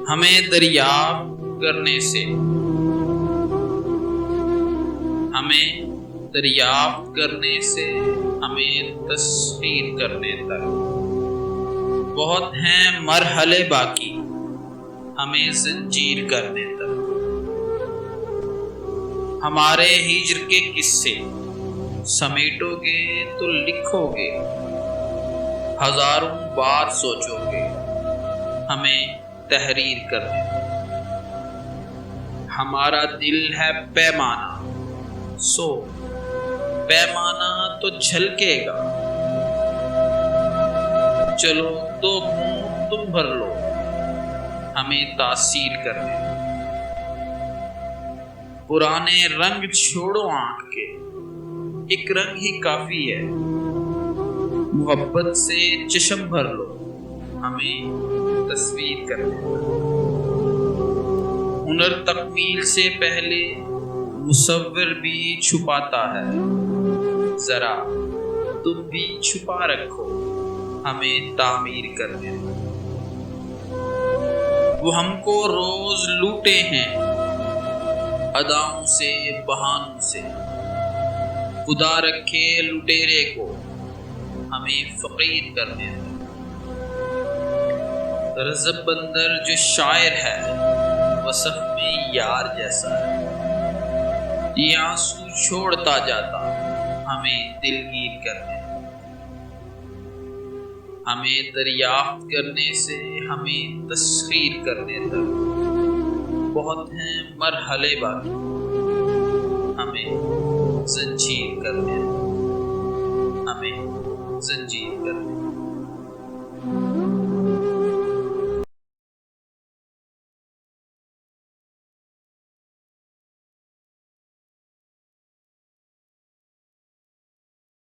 ہمیں دریافت کرنے سے ہمیں تسخیر کرنے تک بہت ہیں مرحلے باقی، ہمیں زنجیر کرنے تک۔ ہمارے ہجر کے قصے سمیٹو گے تو لکھو گے، ہزاروں بار سوچو گے، ہمیں تحریر کرنے تک۔ ہمارا دل ہے پیمانہ، سو پیمانہ تو جھلکے گا، چلو دو گھونٹ تم بھر لو، ہمیں تاثیر کرنے۔ پرانے رنگ چھوڑو آنکھ کے، ایک رنگ ہی کافی ہے، محبت سے چشم بھر لو، ہمیں تصویر کرنے۔ ہنر تکمیل سے پہلے مصور بھی چھپاتا ہے، ذرا تم بھی چھپا رکھو، ہمیں تعمیر کرنے۔ وہ ہم کو روز لوٹے ہیں اداؤں سے، بہانوں سے، خدا رکھے لٹیرے کو، ہمیں فقیر کرنے۔ رضب بندر جو شاعر ہے وصف میں یار جیسا ہے، یہ آنسو چھوڑتا جاتا، ہمیں دلگیر کرنے۔ ہمیں دریافت کرنے سے ہمیں تسخیر کرنے تک بہت ہیں مرحلے باقی، ہمیں زنجیر کرنے۔